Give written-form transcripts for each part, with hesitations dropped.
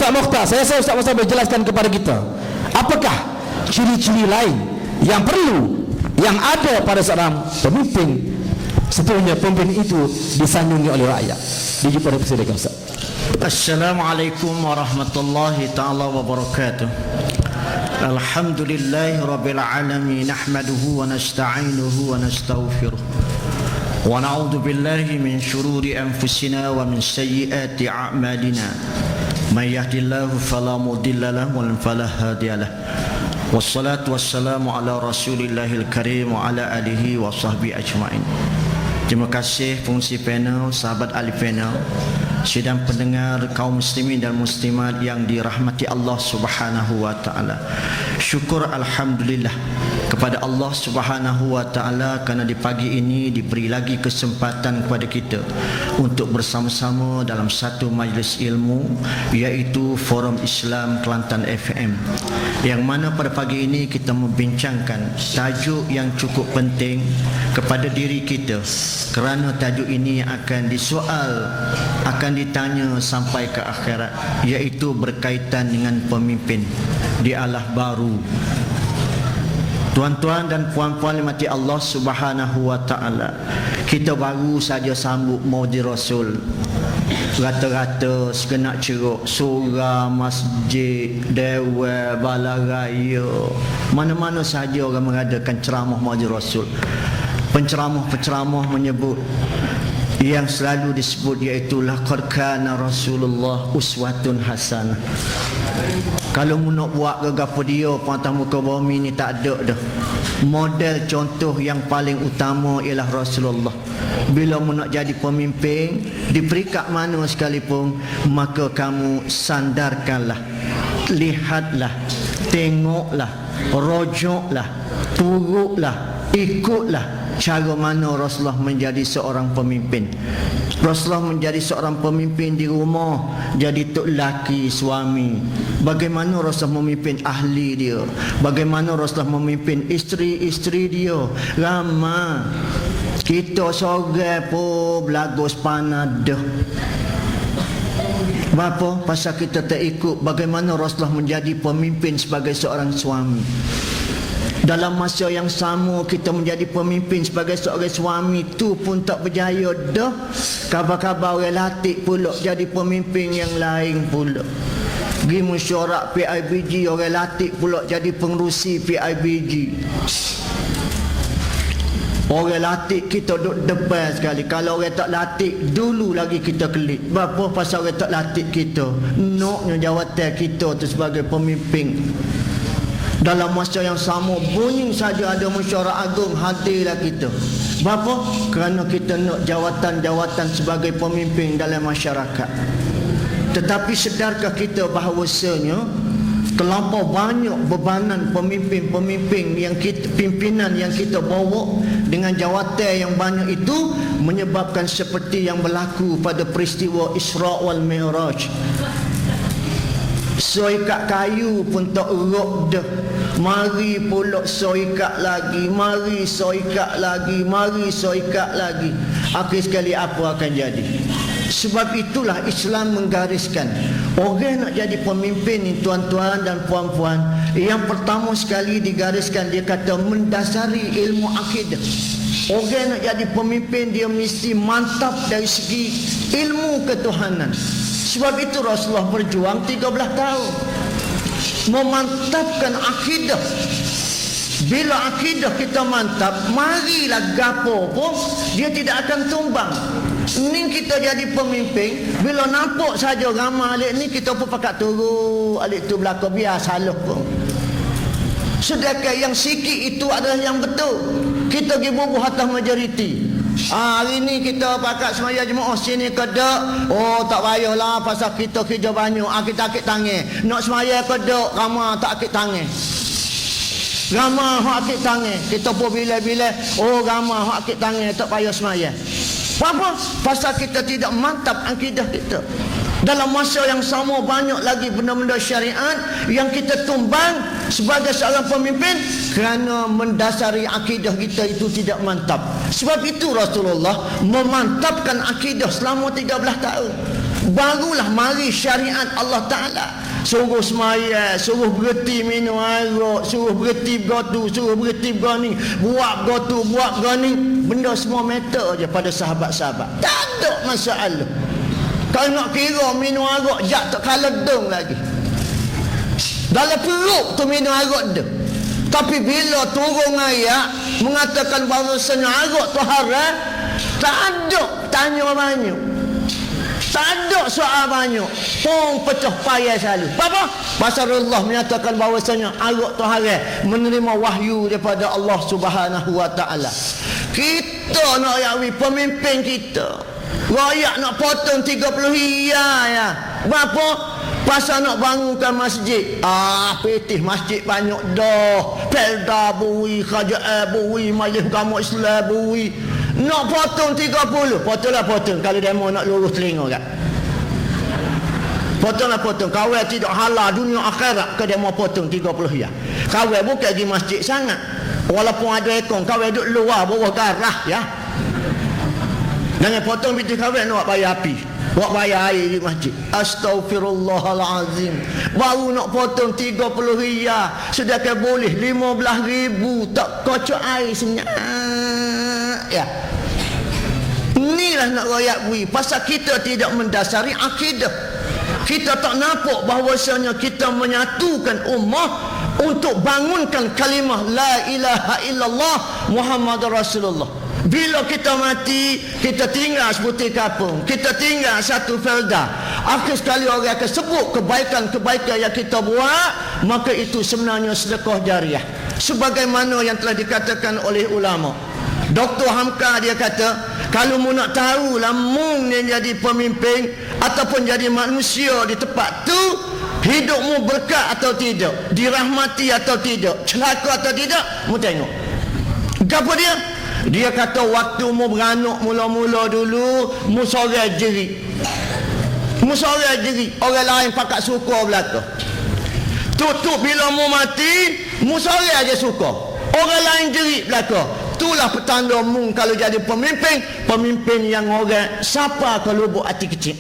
Ustaz Mokhtar, saya rasa Ustaz Mokhtar boleh jelaskan kepada kita, apakah ciri-ciri lain yang perlu, yang ada pada seorang pemimpin setelahnya pemimpin itu disanjungi oleh rakyat. Dijumpa oleh Presiden Ustaz. Assalamualaikum warahmatullahi ta'ala wabarakatuh. Alhamdulillahi rabbil alamin, nahmaduhu wa nasta'inuhu wa nastaghfiruh wa na'udzu billahi min syururi anfusina wa min sayyiati a'malina. May yahdihillahu fala mudilla lahu wa fala hadiya lahu. Wassalatu wassalamu ala Rasulillahil karim wa ala alihi wa sahbihi ajmain. Terima kasih fungsi panel, sahabat ahli panel, sidang pendengar kaum muslimin dan muslimat yang dirahmati Allah Subhanahu wa taala. Syukur alhamdulillah kepada Allah Subhanahu wa taala kerana di pagi ini diberi lagi kesempatan kepada kita untuk bersama-sama dalam satu majlis ilmu, iaitu Forum Islam Kelantan FM, yang mana pada pagi ini kita membincangkan tajuk yang cukup penting kepada diri kita, kerana tajuk ini akan disoal, akan ditanya sampai ke akhirat, iaitu berkaitan dengan pemimpin di alah baru. Tuan-tuan dan puan-puan dimati Allah Subhanahu wa taala, kita baru saja sambut Maulid Rasul. Rata-rata sekenak ceruk, surau, masjid, dewan, balaraya, mana-mana saja orang mengadakan ceramah Maulid Rasul. Penceramah-penceramah menyebut yang selalu disebut, iaitu laqad kana Rasulullah uswatun hasanah. Kalau mu nak buat ke gapo dia patah muka bumi ni tak ada dah. Model contoh yang paling utama ialah Rasulullah. Bila mu nak jadi pemimpin di peringkat mana sekalipun, maka kamu sandarkanlah, lihatlah, tengoklah, rojoklah, turutlah, ikutlah cara mana Rasulullah menjadi seorang pemimpin. Rasulullah menjadi seorang pemimpin di rumah, jadi tok laki suami. Bagaimana Rasulullah memimpin ahli dia, bagaimana Rasulullah memimpin isteri-isteri dia. Ramai kita sorang pun belagos panah dah. Bapa? Pasal kita tak ikut bagaimana Rasulullah menjadi pemimpin sebagai seorang suami. Dalam masa yang sama kita menjadi pemimpin sebagai seorang suami tu pun tak berjaya dah. Kabar-kabar orang latih pula jadi pemimpin yang lain pula. Pergi mesyuarat PIBG, orang latih pula jadi pengerusi PIBG. Orang latih kita duduk depan sekali. Kalau orang tak latih, dulu lagi kita kelik. Berapa pasal orang tak latih kita, naknya jawatan kita tu sebagai pemimpin. Dalam masa yang sama bunyi saja ada mesyuarat agung, hadirlah kita. Berapa? Kerana kita nak jawatan-jawatan sebagai pemimpin dalam masyarakat. Tetapi sedarkah kita bahawasanya terlampau banyak bebanan pemimpin-pemimpin yang kita, pimpinan yang kita bawa dengan jawatan yang banyak itu menyebabkan seperti yang berlaku pada peristiwa Isra' wal Mi'raj. Soikat kayu pun tak erok dah. Mari pula soikat lagi, mari soikat lagi, mari soikat lagi. Akhir sekali apa akan jadi? Sebab itulah Islam menggariskan, orang nak jadi pemimpin ni tuan-tuan dan puan-puan, yang pertama sekali digariskan, dia kata mendasari ilmu akidah. Orang nak jadi pemimpin dia mesti mantap dari segi ilmu ketuhanan. Sebab itu Rasulullah berjuang 13 tahun memantapkan akidah. Bila akidah kita mantap, marilah gapo pun dia tidak akan tumbang. Ni kita jadi pemimpin, bila nampak saja ramai alik ni, kita pun pakat turun alik tu belakang biar salah pun. Sedangkan yang sikit itu adalah yang betul. Kita pergi bubuh atas majoriti. Hari ni kita pakat semaya jemaah sini ke dak? Oh tak payahlah pasal kita kerja banyak. Kita akik tangan. Nak semaya ke dak? Ramai tak akik tangan. Ramai hak akik tangan. Kita pun bila-bila, oh ramai hak akik tangan, tak payah semaya. Apa? Pasal kita tidak mantap akidah kita. Dalam masa yang sama banyak lagi benda-benda syariat yang kita tumbang sebagai seorang pemimpin kerana mendasari akidah kita itu tidak mantap. Sebab itu Rasulullah memantapkan akidah selama 13 tahun. Barulah mari syariat Allah Ta'ala. Suruh semaya, suruh berhenti minum arak, suruh berhenti bergotu, suruh berhenti bergani, buat bergotu, buat bergani. Benda semua meta je pada sahabat-sahabat. Tak ada masalah. Kalau nak kira minum arak, jak tak kalah deng lagi. Dalam perut tu minum arak dia. Tapi bila turun ayat mengatakan bahawasanya arak tu haram, tak ada tanya banyak. Tak ada soal banyak. Pung pecah payah selalu. Apa? Pasal Allah menyatakan bahawasanya arak tu haram, menerima wahyu daripada Allah Subhanahu wa taala. Kita nak yakwi pemimpin kita. Rakyat nak potong 30 hia ya. Berapa? Pasal nak bangunkan masjid. Petih masjid banyak dah. Pelda bui, kerajaan bui, majlis agama Islam bui. Nak potong 30. Potonglah potong. Kalau demo nak lurus telinga kan. Potonglah potong. Kawal tidak halal dunia akhirat ke demo potong 30 ya. Kawal bukan di masjid sangat. Walaupun ada ekor, kawal duduk luar bawah garah ya. Jangan potong binti kawal nak bayar api. Buat bayar air di masjid. Astaghfirullahalazim. Baru nak potong 30 riyal. Sedangkan boleh 15,000. Tak kocok air senyap. Ya. Inilah nak rakyat bui. Pasal kita tidak mendasari akidah. Kita tak nampak bahawasanya kita menyatukan ummah untuk bangunkan kalimah La ilaha illallah Muhammad Rasulullah. Bila kita mati, kita tinggal sebutir kapung, kita tinggal satu felda. Akhir sekali orang akan sebut kebaikan-kebaikan yang kita buat, maka itu sebenarnya sedekah jariah. Sebagaimana yang telah dikatakan oleh ulama. Dr. Hamka dia kata, kalau mu nak tahu lah mu ni jadi pemimpin ataupun jadi manusia di tempat tu, hidupmu berkat atau tidak, dirahmati atau tidak, celaka atau tidak, mu tengok. Apa dia? Dia kata waktu mu beranak mula-mula dulu, mu sorang jerit. Mu sorang jerit, orang lain pakat suka belaka. Tutup bila mu mati, mu sorang aja suka. Orang lain jerit belaka. Itulah petanda mu kalau jadi pemimpin, pemimpin yang orang siapa ke lubuk hati kecil.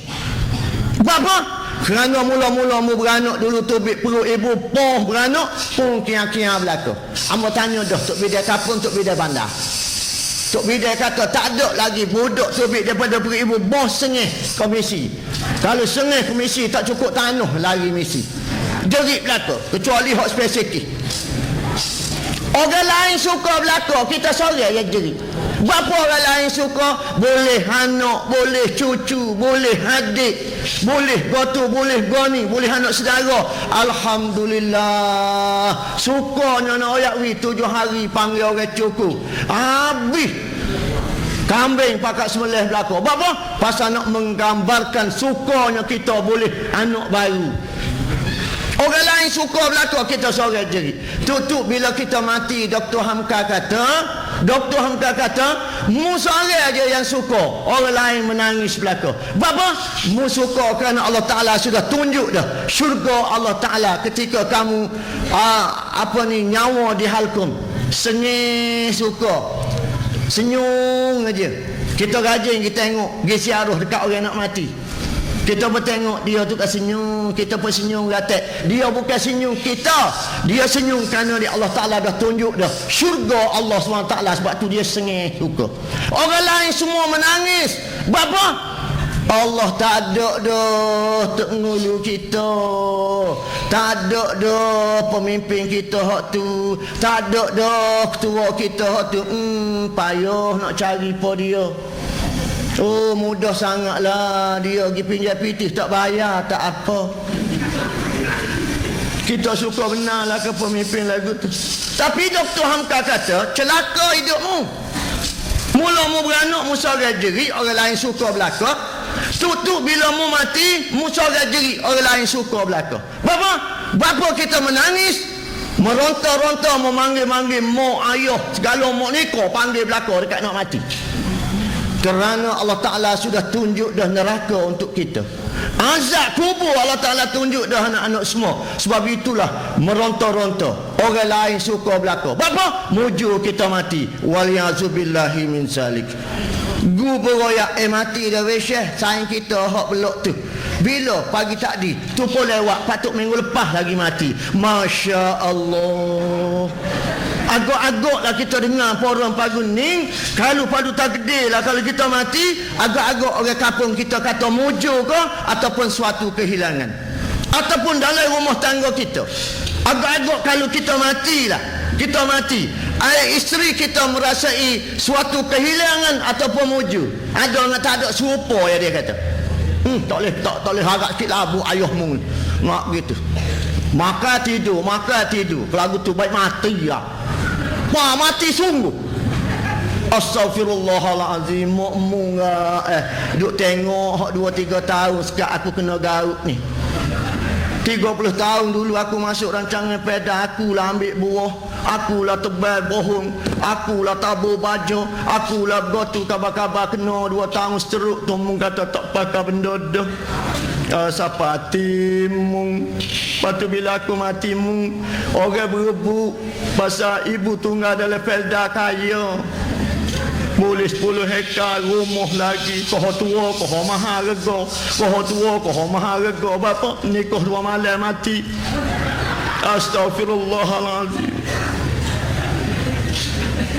Bapa? Kerana mula-mula mu beranak dulu tu perut ibu poh beranak, pun kia-kia belaka. Amba tanya dah tok bidai kapung, tok bidai bandar. Tok bidai kata tak ada lagi budak tubik daripada perut ibu, bos sengih komisi. Kalau sengih komisi tak cukup tanah lari misi. Jerit belaka kecuali hak spesifik. Orang lain suka belaka, kita sorang yang jerit. Berapa orang lain suka? Boleh anak, boleh cucu, boleh adik, boleh gotu, boleh goni, boleh anak saudara. Alhamdulillah. Sukanya nak oyak wi 7 hari panggil orang cukup. Habis kambing pakat sembelih belaka. Berapa? Pasal nak menggambarkan sukanya kita boleh anak baru. Orang lain suka belaka, kita sorang jerit. Tutup bila kita mati, Dr. Hamka kata, mu sorang aja yang suka, orang lain menangis belaka. Bapa, mu suka kerana Allah Taala sudah tunjuk dah syurga Allah Taala ketika kamu nyawa di halkum. Sengih suka. Senyum aja. Kita rajin kita tengok gisi arwah dekat orang nak mati. Kita bertengok dia tu kat senyum, kita pun senyum gatek. Dia bukan senyum kita, dia senyum kerana dia Allah Taala dah tunjuk dah syurga Allah SWT, sebab tu dia sengih suka. Orang lain semua menangis. Bapa? Allah tak ada dah tengulu kita. Tak ada dah pemimpin kita hak tu. Tak ada dah ketua kita hak tu. Payah nak cari po dia. Oh, mudah sangatlah dia pergi pinjam pitih tak bayar tak apa. Kita suka benarlah ke pemimpin lagu tu. Tapi Dr. Hamka kata celaka hidupmu. Mula mu beranak mu sorang jerit, orang lain suka belaka. Tutup bila mu mati, mu sorang jerit, orang lain suka belaka. Bapa kita menangis, meronta-ronta, memanggil-manggil mak ayah segala mak nikah panggil belaka dekat nak mati. Kerana Allah Ta'ala sudah tunjuk dah neraka untuk kita. Azab kubur Allah Ta'ala tunjuk dah anak-anak semua. Sebab itulah meronta-ronta. Orang lain suka belaka. Bapa? Mujur kita mati. Waliyazubillahi min salik. Gu beroyak mati dah weh syekh. Sayang kita hak belok tu. Bila? Pagi tadi. Tu pun lewat. Patut minggu lepas lagi mati. Masya Allah. Agak-agak lah kita dengar orang pagun ni. Kalau padu takdir lah kalau kita mati, agak-agak orang kampung kita kata mujur ke, ataupun suatu kehilangan, ataupun dalam rumah tangga kita. Agak-agak kalau kita matilah, kita mati, isteri kita merasai suatu kehilangan ataupun mujur. Ada orang tak ada serupa ya dia kata. Tak boleh harap sikit labu ayahmu. Nak gitu. Maka tidur. Kalau tu baik mati lah. Wah, mati sungguh. Astaghfirullahalazim. Mokmu duk tengok 2-3 tahun sekarang aku kena garuk ni. 30 tahun dulu aku masuk rancangan peda, akulah ambil buah, akulah tebal bohong, akulah tabur baju, akulah gotu kabar-kabar kena 2 tahun seteruk tu mung kata tak pakai benda dah. Siapa timung. Lepas tu bila aku mati mung, orang berebut pasal ibu tunggal dalam pelda kaya. Boleh 10 hektar rumah lagi. Koh tua, koh mahal rega. Koh tua, koh mahal rega. Bapa nikah 2 malam mati. Astaghfirullahalazim.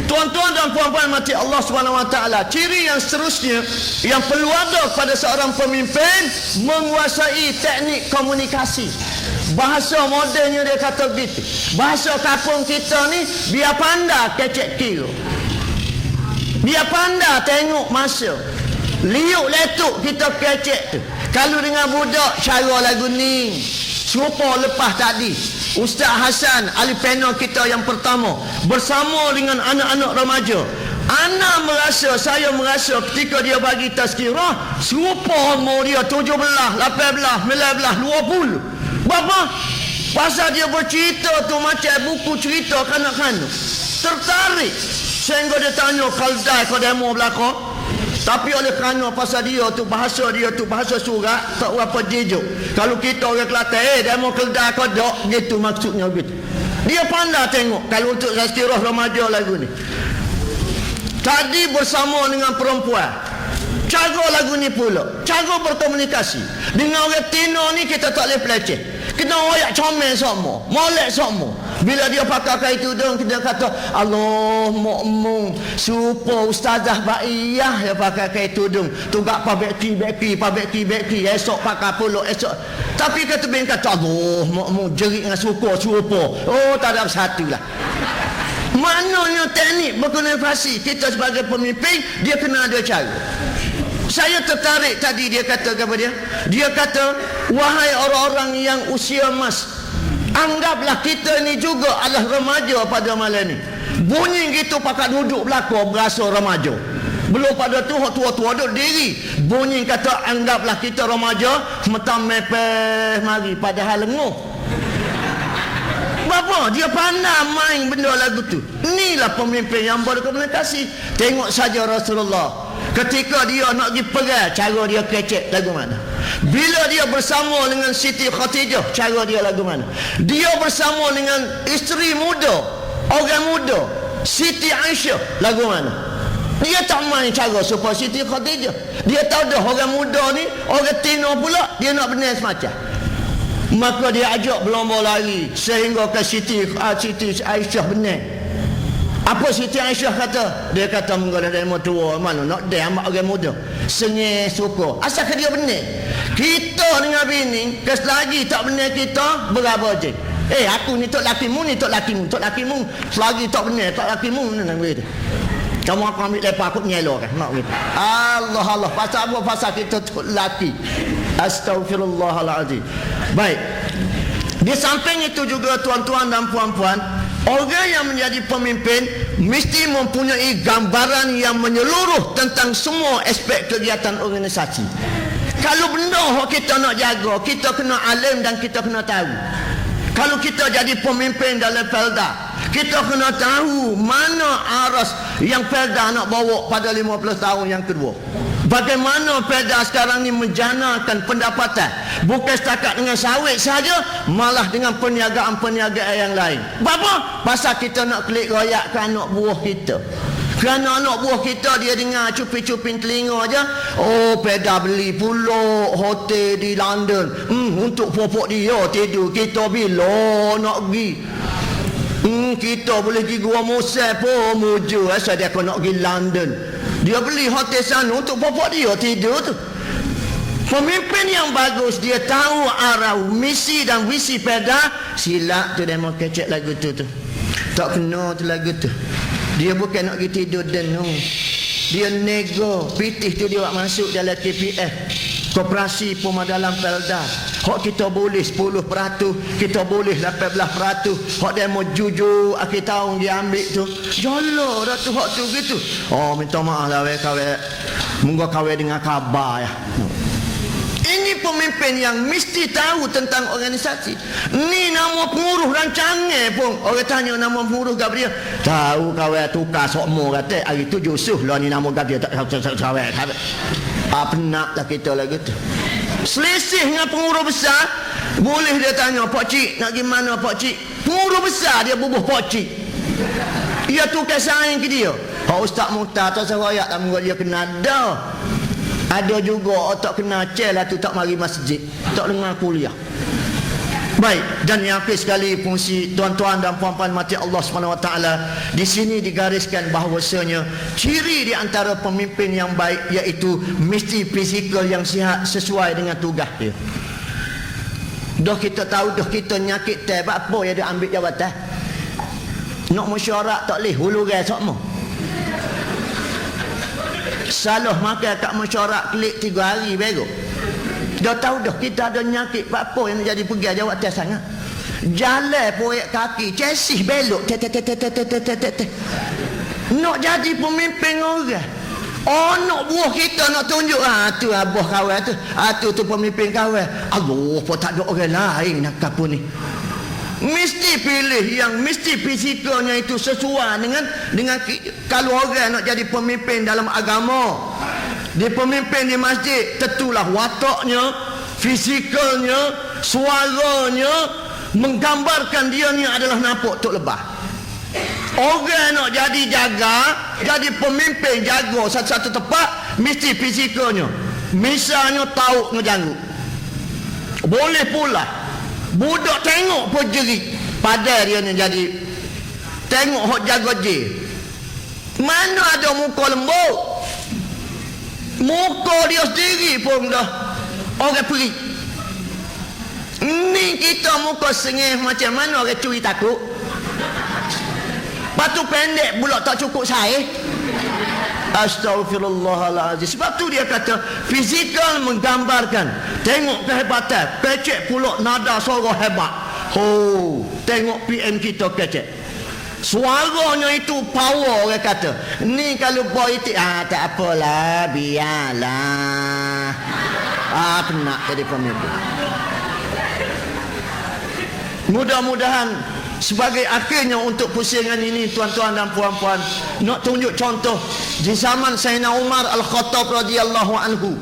Tuan-tuan dan puan-puan mati Allah SWT, ciri yang seterusnya yang perlu ada pada seorang pemimpin, menguasai teknik komunikasi. Bahasa modennya dia kata begitu. Bahasa kampung kita ni biar pandai kecek kira, biar pandai tengok masa, liuk letuk kita kecek tu. Kalau dengan budak cara lagu ni serupa lepas tadi, Ustaz Hasan ahli panel kita yang pertama bersama dengan anak-anak remaja. Saya merasa ketika dia bagi tazkirah serupa umur dia 17, 18, 19, 20. Bapa? Pasal dia bercerita tu macam buku cerita kanak-kanak. Tertarik. Sehingga dia tanya kaldai kau demo belakang. Tapi oleh kerana pasal dia tu bahasa surat, tak berapa jejuk. Kalau kita orang Kelantan, demo keldai kau dok, gitu maksudnya gitu. Dia pandai tengok kalau untuk tazkirah remaja lagu ni. Tadi bersama dengan perempuan. Cara lagu ni pula, cara berkomunikasi. Dengan orang Tino ni kita tak boleh peleceh. Kena royak comel semua, molek semua. Bila dia pakai kain tudung, kita kata Allah mokmung serupa ustazah Baiyah dia pakai kain tudung. Tunggak pabeki, esok pakai puluk esok. Tapi kata ben kata Allah mokmung jerit dengan serupa. Oh, tak ada satu lah. Maknanya teknik berkomunikasi kita sebagai pemimpin, dia kena ada cara. Saya tertarik tadi dia kata kepada dia. Dia kata, wahai orang-orang yang usia emas, anggaplah kita ni juga adalah remaja pada malam ni. Bunyi gitu pakat duduk belakang berasa remaja. Belum pada tu tua-tua duduk diri. Bunyi kata anggaplah kita remaja, metam mepeh mari padahal lenguh. Bapa, dia pandai main benda lagu tu. Inilah pemimpin yang berkomunikasi. Tengok saja Rasulullah. Ketika dia nak pergi perang, cara dia kecek lagu mana? Bila dia bersama dengan Siti Khadijah, cara dia lagu mana? Dia bersama dengan isteri muda, orang muda, Siti Aisyah, lagu mana? Dia tak main cara supaya Siti Khadijah. Dia tahu dah orang muda ni, orang Tino pula, dia nak benar semacam. Maka dia ajak berlomba lari sehingga ke Siti Aisyah benar. Apa Siti Aisyah kata? Dia kata menggala demo tua mana nak dia amak orang muda. Sengih suka. Asal dia benar. Kita dengan bini kes lagi tak benar kita berapa je. Aku ni tok lakimu, tok lakimu. Selagi tak benar tok lakimu nang begitu. Kamu aku ambil lepas aku nyelo kan nak gitu. Allah pasal apa? Pasal kita tok laki. Astaghfirullahalazim. Baik. Di samping itu juga tuan-tuan dan puan-puan, orang yang menjadi pemimpin mesti mempunyai gambaran yang menyeluruh tentang semua aspek kegiatan organisasi. Kalau benda kita nak jaga, kita kena alim dan kita kena tahu. Kalau kita jadi pemimpin dalam pelda, kita kena tahu mana aras yang pelda nak bawa pada 15 tahun yang kedua. Bagaimana pelda sekarang ni menjanakan pendapatan, bukan setakat dengan sawit saja, malah dengan perniagaan-perniagaan yang lain. Bapa? Pasal kita nak kelik royak ke anak buah kita. Kerana anak buah kita dia dengar cuping-cuping telinga aja. Oh, Peda beli pula hotel di London. Untuk popok dia tidur. Kita bila nak pergi? Kita boleh pergi Gua Musa pun muju. Asal dia nak pergi London. Dia beli hotel sana untuk popok dia tidur tu. Pemimpin yang bagus dia tahu arah misi dan visi Peda. Silap tu dia mau kecek lagu tu. Tak kena tu lagu tu. Dia bukan nak pergi tidur denung. Dia nego. Pitih tu dia buat masuk dalam KPF, Koperasi Pemadalan Pelda. Hak kita boleh 10%, kita boleh 18%. Hak dia mau jujur akhir tahun dia ambil tu. Jolo dah tu hak tu gitu. Oh, minta maaf lah kawan. Moga kawan dengan khabar ya. Ini pemimpin yang mesti tahu tentang organisasi. Ni nama penguruh rancangan pun. Orang tanya nama penguruh Gabriel. Tahu kawan tukar sokmo kata. Hari tu Yusuf lah ni nama Gabriel. Tak kawan. Apa nak lah kita lagi tu. Selisih dengan penguruh besar. Boleh dia tanya, Pak Cik nak gimana Pak Cik? Penguruh besar dia bubuh Pak Cik. Ia tukar saing ke dia. Pak Ustaz Muhtar tak seroyak tak menurut dia kena ada. Ada juga tak kena cel lah tu tak mari masjid, tak dengar kuliah. Baik, dan yang akhir sekali fungsi tuan-tuan dan puan-puan mati Allah SWT di sini digariskan bahawasanya ciri di antara pemimpin yang baik iaitu mesti fizikal yang sihat sesuai dengan tugas dia. Dah kita tahu dah kita nyakit teh apa yang dia ambil jawatan. Nak mesyuarat tak leh hulu gai sokmo. Salah makan kat mesyuarat klik 3 hari baru. Dah tahu dah kita ada nyakit apa yang jadi pergi jawatan sangat. Jalan poek kaki, cesih belok. Nak jadi pemimpin orang. Anak buah kita nak tunjuk tu abah kawan tu. Tu pemimpin kawan. Allah pun tak ada orang lain nak kapu ni. Mesti pilih yang mesti fisikalnya itu sesuai dengan kalau orang nak jadi pemimpin dalam agama. Dia pemimpin di masjid, tentulah wataknya, fisikalnya, suaranya menggambarkan dia ni adalah nampak tok lebah. Orang nak jadi jaga, jadi pemimpin jaga satu-satu tempat, mesti fisikalnya. Misalnya tahu ngejanggu. Boleh pula budak tengok pun jerit. Padahal dia ni jadi tengok hok jaga je. Mana ada muka lembut. Muka dia sendiri pun dah orang perik. Ni kita muka sengih macam mana orang curi takut. Batu pendek pula tak cukup saya. Astaghfirullahaladzim. Sebab tu dia kata fizikal menggambarkan. Tengok kehebatan. Kecek pula nada suara hebat. Tengok PM kita kecek. Suaranya itu power orang kata. Ni kalau politik tak apalah, biarlah. Nak jadi pemimpin. Mudah-mudahan sebagai akhirnya untuk pusingan ini tuan-tuan dan puan-puan, nak tunjuk contoh di zaman Sayyidina Umar Al-Khattab radhiyallahu anhu.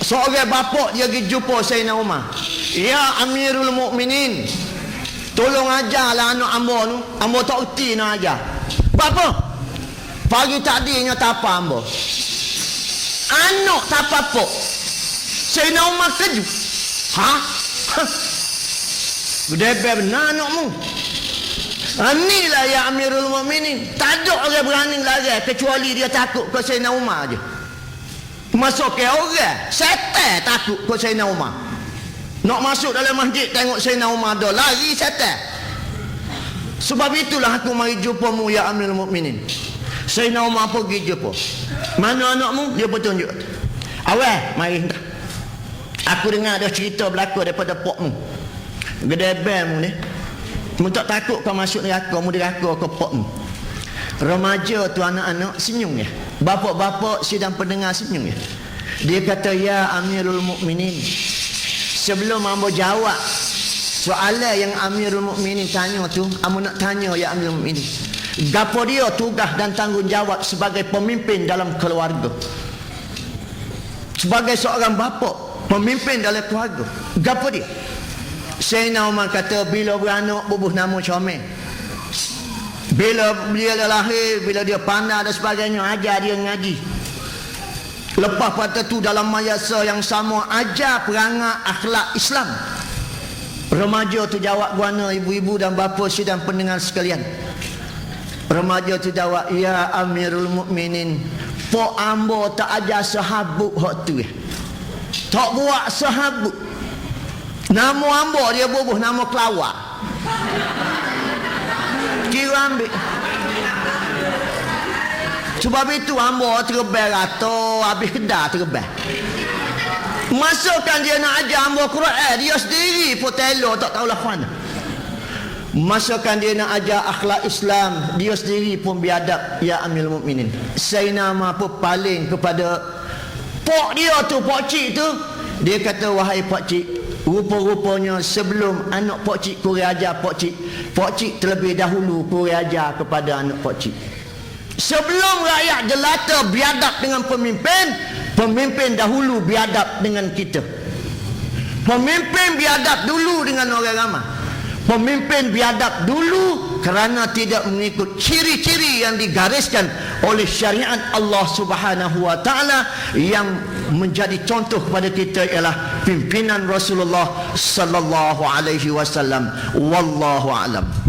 Seorang bapa dia pergi jumpa Sayyidina Umar. Ya Amirul Mukminin, tolong ajarlah anak hamba tu. Hamba tak erti nak ajar. Bapa, pagi tadinya tapa hamba. Anak tapa apa? Sayyidina Umar kejut. Berdebel benar anakmu. Inilah ya Amirul Mukminin. Tak ada orang berani lari kecuali dia takut ke Sayyidina Umar je. Masuk ke orang setan takut ke Sayyidina Umar. Nak masuk dalam masjid tengok Sayyidina Umar dah lari setan. Sebab itulah aku mari jumpamu ya Amirul Mukminin. Sayyidina Umar pergi jumpa. Mana anakmu? Dia bertunjuk. Awal mari. Aku dengar ada cerita berlaku daripada pokmu. Gedebel mu ni. Mu tak takut kau masuk neraka, mu neraka kau pokmu. Remaja tu anak-anak senyum ya. Bapa-bapa sidang pendengar senyum ya. Dia kata ya Amirul Mukminin. Sebelum hamba jawab soalan yang Amirul Mukminin tanya tu, hamba nak tanya ya Amirul Mukminin. Gapo dia tugas dan tanggungjawab sebagai pemimpin dalam keluarga? Sebagai seorang bapa, pemimpin dalam keluarga. Gapo dia? Sayyidina Umar kata bila beranak bubuh nama comel. Bila dia dah lahir, bila dia pandai dan sebagainya, ajar dia ngaji. Lepas pada tu dalam masa yang sama ajar perangai akhlak Islam. Remaja tu jawab guana ibu-ibu dan bapa sidang pendengar sekalian. Remaja tu jawab, ya Amirul Mukminin, pok ambo tak ajar sahabuk hak tu. Tak buat sahabuk. Nama ambo dia bubuh nama kelawar. Kira ambil. Sebab itu ambo terbel rato, habis kedah terbel. Masukkan dia nak ajar ambo Quran, dia sendiri pun telo tak tahulah mana. Masukkan dia nak ajar akhlak Islam, dia sendiri pun biadab. Ya Amirul Mukminin, saya nama apa paling kepada pok dia tu, pok cik tu. Dia kata, wahai pok cik, rupa-rupanya sebelum anak pok cik kurang ajar pok cik terlebih dahulu kurang ajar kepada anak pok cik. Sebelum rakyat jelata biadab dengan pemimpin, pemimpin dahulu biadab dengan kita. Pemimpin biadab dulu dengan orang ramai. Pemimpin biadab dulu kerana tidak mengikut ciri-ciri yang digariskan oleh syariat Allah Subhanahu wa taala. Yang menjadi contoh kepada kita ialah pimpinan Rasulullah sallallahu alaihi wasallam. Wallahu a'lam.